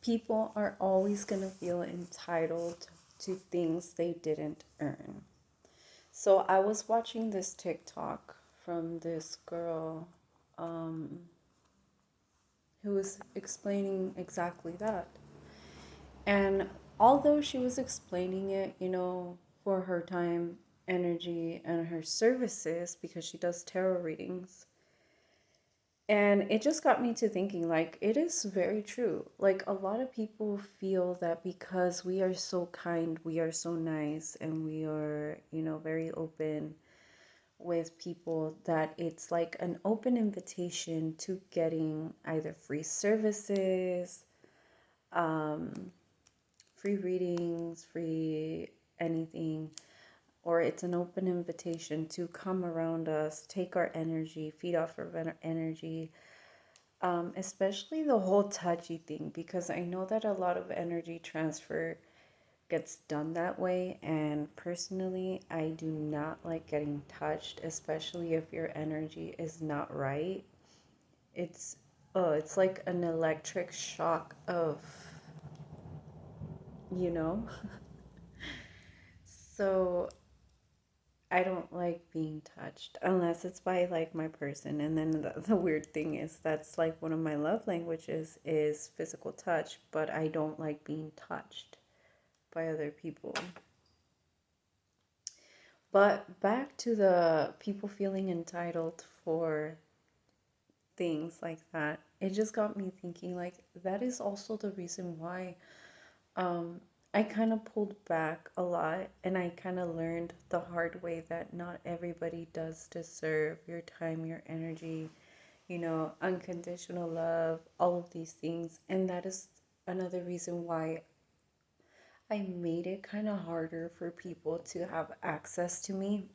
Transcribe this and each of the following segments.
People are always going to feel entitled to things they didn't earn. So I was watching this TikTok from this girl um, who was explaining exactly that. And although she was explaining it, for her time, energy, and her services, because she does tarot readings, and it just got me to thinking, like, it is very true. Like, a lot of people feel that because we are so kind, we are so nice, and we are, very open with people, that it's like an open invitation to getting either free services, um, free readings, free anything, or it's an open invitation to come around us, take our energy, feed off of our energy, especially the whole touchy thing, because I know that a lot of energy transfer gets done that way. And personally, I do not like getting touched, especially if your energy is not right. It's it's like an electric shock of, you know. So I don't like being touched unless it's by like my person. And then the weird thing is that's like one of my love languages is physical touch, but I don't like being touched by other people. But back to the people feeling entitled for things like that. It just got me thinking, like, that is also the reason why um I kind of pulled back a lot, and I kind of learned the hard way that not everybody does deserve your time, your energy, unconditional love, all of these things. And that is another reason why I made it kind of harder for people to have access to me,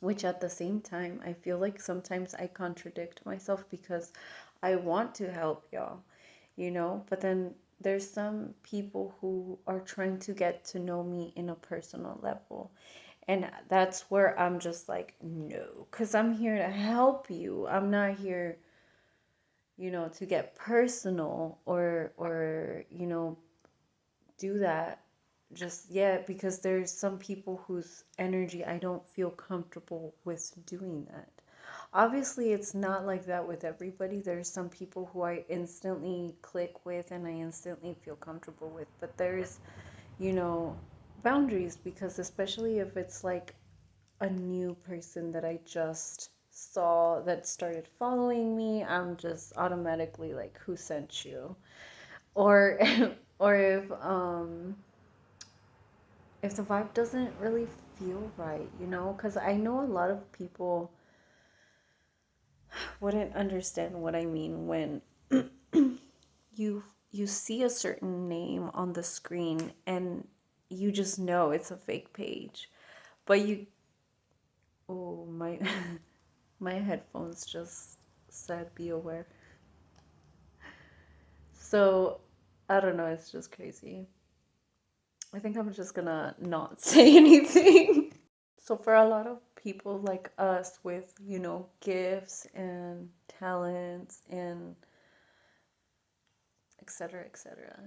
which at the same time, I feel like sometimes I contradict myself because I want to help y'all, but then there's some people who are trying to get to know me in a personal level. And that's where I'm just like, no, because I'm here to help you. I'm not here, to get personal or do that just yet, because there's some people whose energy I don't feel comfortable with doing that. Obviously, it's not like that with everybody. There's some people who I instantly click with and I instantly feel comfortable with, but there's, you know, boundaries, because especially if it's like a new person that I just saw that started following me, I'm just automatically like, who sent you? Or or if the vibe doesn't really feel right, because I know a lot of people wouldn't understand what I mean when you you see a certain name on the screen and you just know it's a fake page. But you oh my my headphones just said be aware. So I don't know, it's just crazy. I think I'm just gonna not say anything. So for a lot of people like us with, gifts and talents and etc., etc.,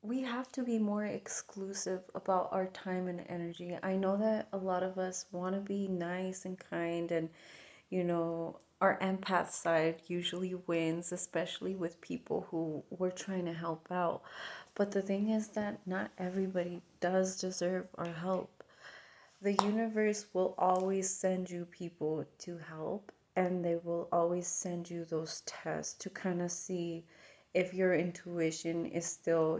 we have to be more exclusive about our time and energy. I know that a lot of us want to be nice and kind, and our empath side usually wins, especially with people who we're trying to help out. But the thing is that not everybody does deserve our help. The universe will always send you people to help, and they will always send you those tests to kind of see if your intuition is still,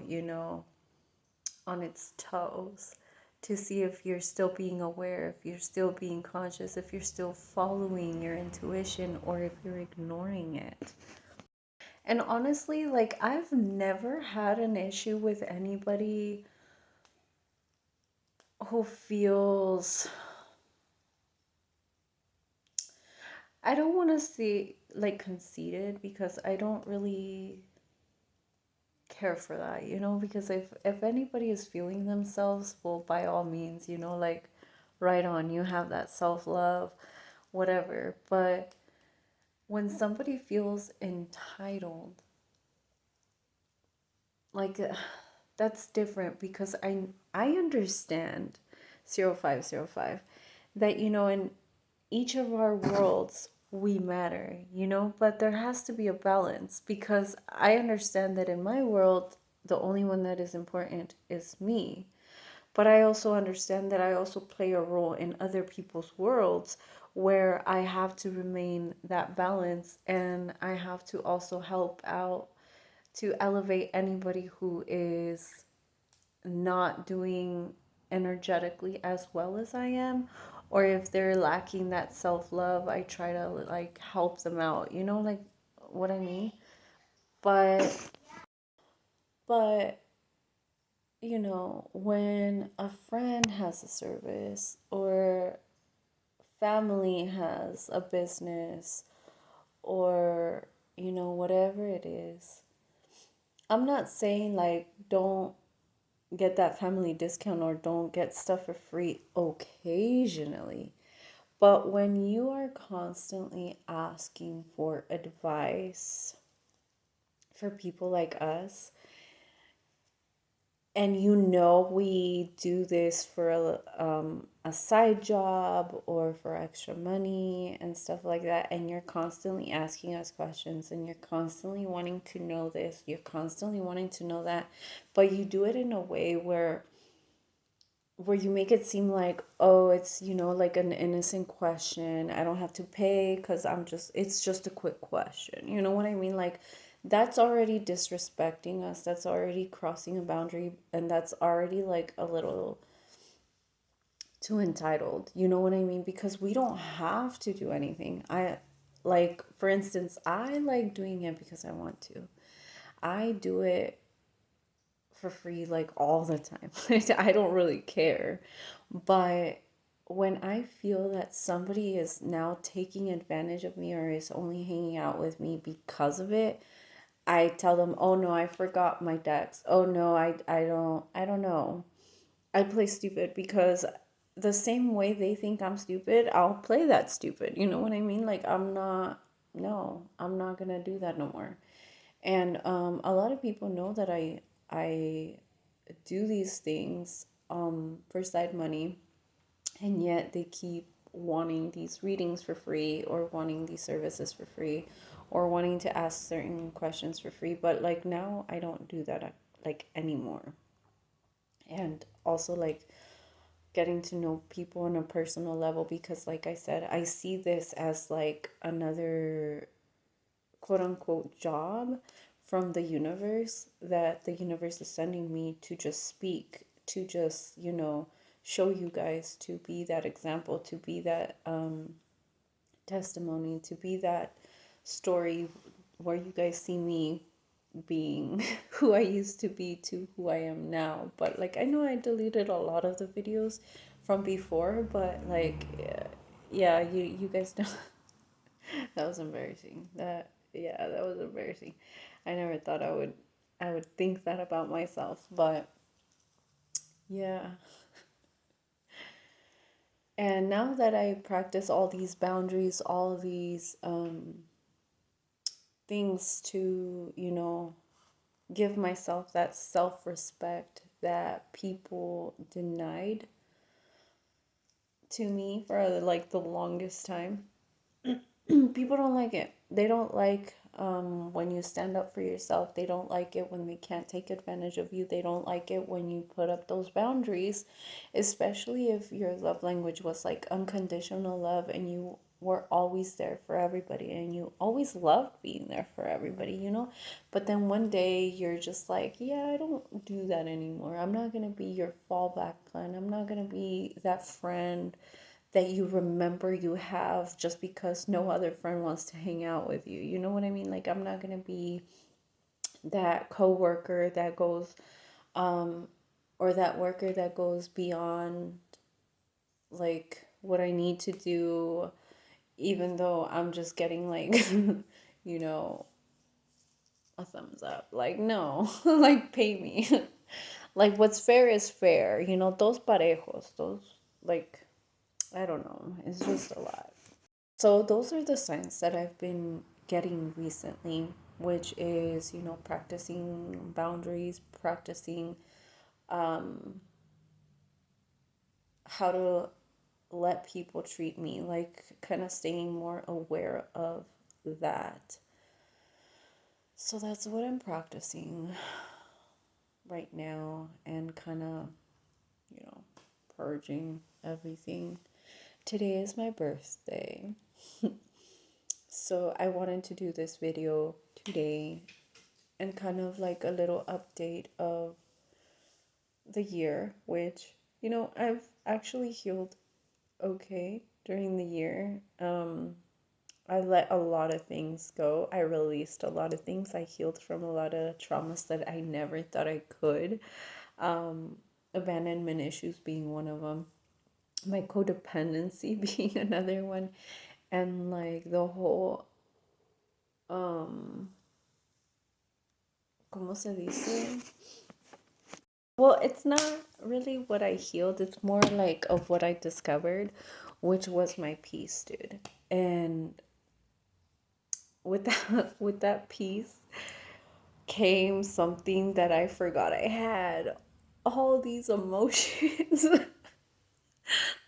on its toes, to see if you're still being aware, if you're still being conscious, if you're still following your intuition, or if you're ignoring it. And honestly, like, I've never had an issue with anybody who feels, I don't want to say like conceited, because I don't really care for that, because if anybody is feeling themselves, well, by all means, like, right on, you have that self-love, whatever. But when somebody feels entitled, like that's different because I understand 0505 that in each of our worlds we matter, but there has to be a balance because I understand that in my world the only one that is important is me. But I also understand that I also play a role in other people's worlds where I have to remain that balance, and I have to also help out to elevate anybody who is not doing energetically as well as I am, or if they're lacking that self-love, I try to like help them out, like what I mean? But but when a friend has a service or family has a business or whatever it is, I'm not saying like don't get that family discount or don't get stuff for free occasionally. But when you are constantly asking for advice for people like us, and we do this for a side job or for extra money and stuff like that, and you're constantly asking us questions and you're constantly wanting to know this, you're constantly wanting to know that, but you do it in a way where you make it seem like, oh, it's like an innocent question, I don't have to pay because it's just a quick question, you know what I mean? Like, that's already disrespecting us, that's already crossing a boundary, and that's already like a little too entitled, you know what I mean? Because we don't have to do anything. I like, for instance, I like doing it because I want to. I do it for free like all the time. I don't really care. But when I feel that somebody is now taking advantage of me or is only hanging out with me because of it, I tell them, "Oh no, I forgot my decks. Oh no, I don't know. I play stupid because the same way they think I'm stupid, I'll play that stupid. You know what I mean? Like, I'm not gonna do that no more." And a lot of people know that I do these things for side money, and yet they keep wanting these readings for free or wanting these services for free or wanting to ask certain questions for free. But like now I don't do that like anymore. And also like getting to know people on a personal level, because like I said, I see this as like another quote unquote job from the universe, that the universe is sending me to just speak, to just, show you guys, to be that example, to be that testimony, to be that story where you guys see me being who I used to be to who I am now. But like, I know I deleted a lot of the videos from before, but like, yeah, you guys know. That was embarrassing. That was embarrassing. I never thought I would think that about myself, but yeah. And now that I practice all these boundaries, all these things to, give myself that self-respect that people denied to me for like the longest time. People don't like it. They don't like when you stand up for yourself. They don't like it when they can't take advantage of you. They don't like it when you put up those boundaries, especially if your love language was like unconditional love and you were always there for everybody and you always loved being there for everybody. But then one day you're just like, yeah, I don't do that anymore. I'm not going to be your fallback plan. I'm not going to be that friend that you remember you have just because no other friend wants to hang out with you. You know what I mean? Like, I'm not going to be that coworker that goes or that worker that goes beyond like what I need to do, even though I'm just getting like you know a thumbs up. Like, no. Like, pay me. Like, what's fair is fair, those parejos, those, like, I don't know, it's just a lot. So those are the signs that I've been getting recently. which is, practicing boundaries, practicing how to let people treat me, like kind of staying more aware of that. So that's what I'm practicing right now, and kind of, you know, purging everything. Today is my birthday. So I wanted to do this video today and kind of like a little update of the year, which, I've actually healed okay during the year. I let a lot of things go. I released a lot of things. I healed from a lot of traumas that I never thought I could. Abandonment issues being one of them. My codependency being another one. And like the whole, ¿cómo se dice? Well, it's not really what I healed. It's more like of what I discovered, which was my peace, dude. And with that peace came something that I forgot I had. All these emotions.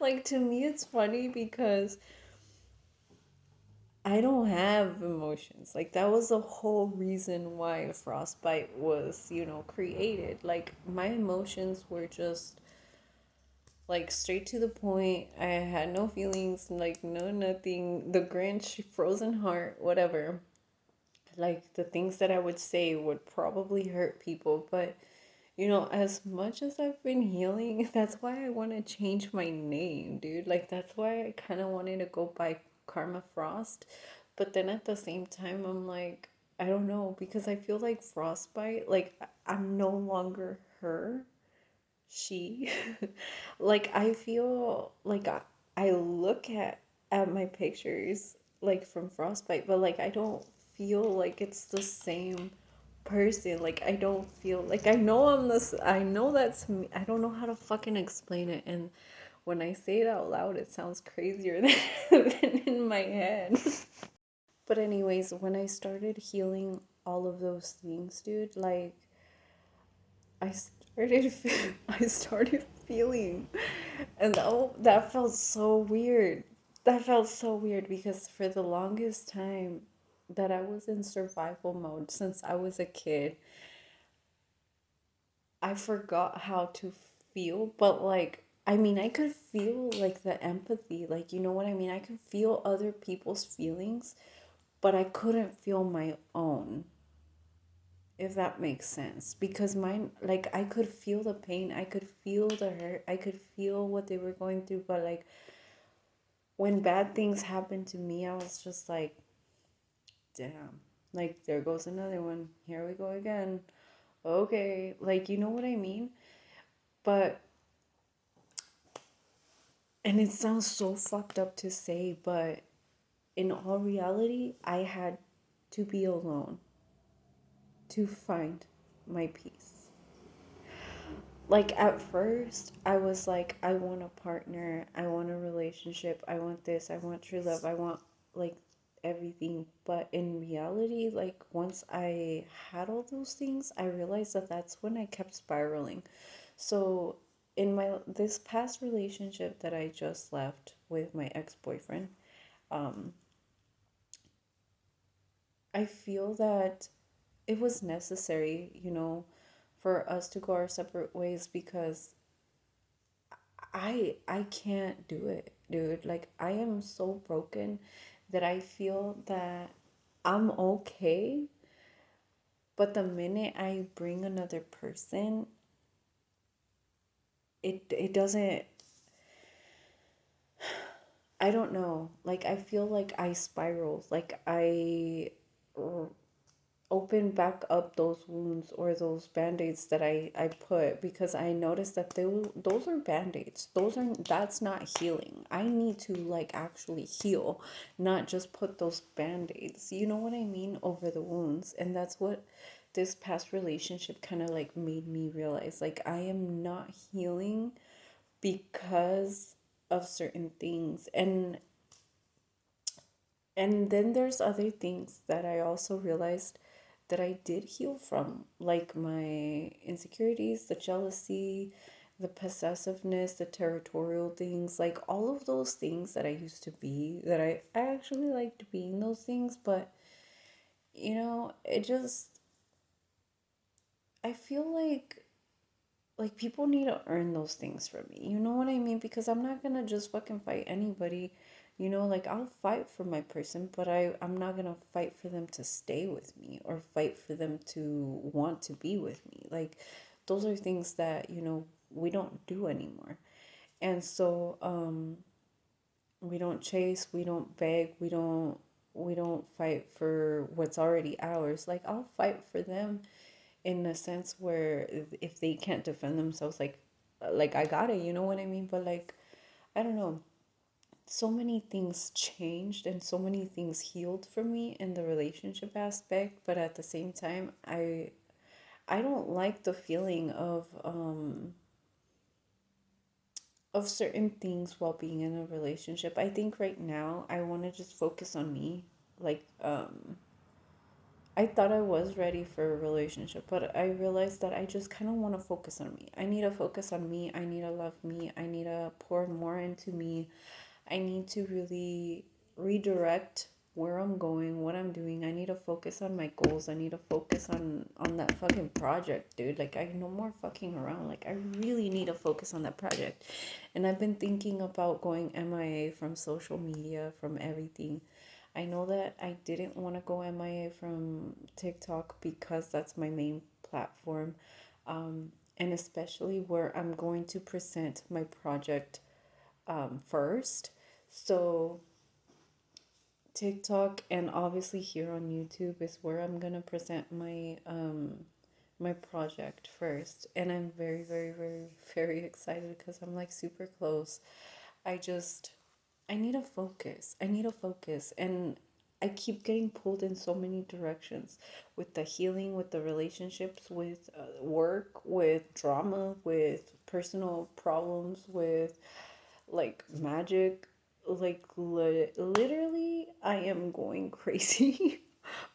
Like, to me, it's funny because I don't have emotions. Like, that was the whole reason why Frostbite was, created. Like, my emotions were just like straight to the point. I had no feelings, like, no nothing. The Grinch, frozen heart, whatever. Like, the things that I would say would probably hurt people, but as much as I've been healing, that's why I want to change my name, dude. Like, that's why I kind of wanted to go by Karma Frost. But then at the same time, I'm like, I don't know, because I feel like Frostbite, like, I'm no longer her, she. Like, I feel like I look at my pictures, like, from Frostbite, but like, I don't feel like it's the same person. Like, I don't feel like, I know that's me. I don't know how to fucking explain it. And when I say it out loud, it sounds crazier than in my head. But anyways, when I started healing all of those things, dude, like, I started feeling, and that felt so weird. That felt so weird because for the longest time that I was in survival mode since I was a kid, I forgot how to feel. But like, I mean, I could feel like the empathy, like, you know what I mean? I could feel other people's feelings, but I couldn't feel my own, if that makes sense. Because mine, like, I could feel the pain, I could feel the hurt, I could feel what they were going through, but like, when bad things happened to me, I was just like, damn, like, there goes another one, here we go again. Okay, like, you know what I mean? But, and it sounds so fucked up to say, but in all reality, I had to be alone to find my peace. Like, at first, I was like, I want a partner, I want a relationship, I want this, I want true love, I want like everything. But in reality, like, once I had all those things, I realized that that's when I kept spiraling. So in my this past relationship that I just left with my ex-boyfriend, um I feel that it was necessary, for us to go our separate ways, because I can't do it, dude. Like, I am so broken that I feel that I'm okay, but the minute I bring another person, it doesn't, I don't know. Like, I feel like I spiral. Like, I open back up those wounds or those band-aids that I put, because I noticed that those are band-aids. That's not healing. I need to like actually heal, not just put those band-aids, you know what I mean, over the wounds. And that's what this past relationship kind of like made me realize. Like, I am not healing because of certain things. And then there's other things that I also realized that I did heal from, like my insecurities, the jealousy, the possessiveness, the territorial things, like all of those things that I used to be, that I actually liked being those things, but it just, I feel like people need to earn those things from me. You know what I mean? Because I'm not gonna just fucking fight anybody. Like I'll fight for my person, but I'm not gonna fight for them to stay with me or fight for them to want to be with me. Like those are things that, we don't do anymore. And so we don't chase, we don't beg, we don't fight for what's already ours. Like I'll fight for them in a sense where if they can't defend themselves, like I got it, you know what I mean? But like, I don't know, so many things changed and so many things healed for me in the relationship aspect, but at the same time, I don't like the feeling of certain things while being in a relationship. I think right now I want to just focus on me. Like I thought I was ready for a relationship, but I realized that I just kind of want to focus on me. I need to focus on me. I need to love me. I need to pour more into me. I need to really redirect where I'm going, what I'm doing. I need to focus on my goals. I need to focus on that fucking project, dude. Like I no more fucking around. Like I really need to focus on that project. And I've been thinking about going MIA from social media, from everything. I know that I didn't want to go MIA from TikTok because that's my main platform. And especially where I'm going to present my project first. So TikTok and obviously here on YouTube is where I'm gonna present my project first, and I'm very very very very excited because I'm like super close. I just I need to focus. I need to focus, and I keep getting pulled in so many directions with the healing, with the relationships, with work, with drama, with personal problems, with like magic, like literally I am going crazy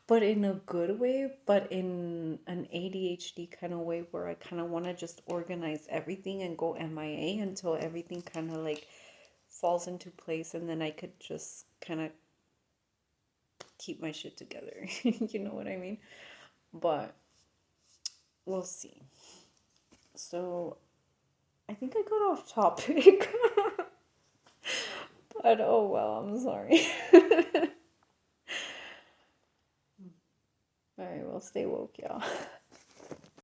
but in a good way, but in an ADHD kind of way where I kind of want to just organize everything and go MIA until everything kind of like falls into place, and then I could just kind of keep my shit together. You know what I mean? But we'll see. So I think I got off topic. But oh well, I'm sorry. All right, well, stay woke, y'all.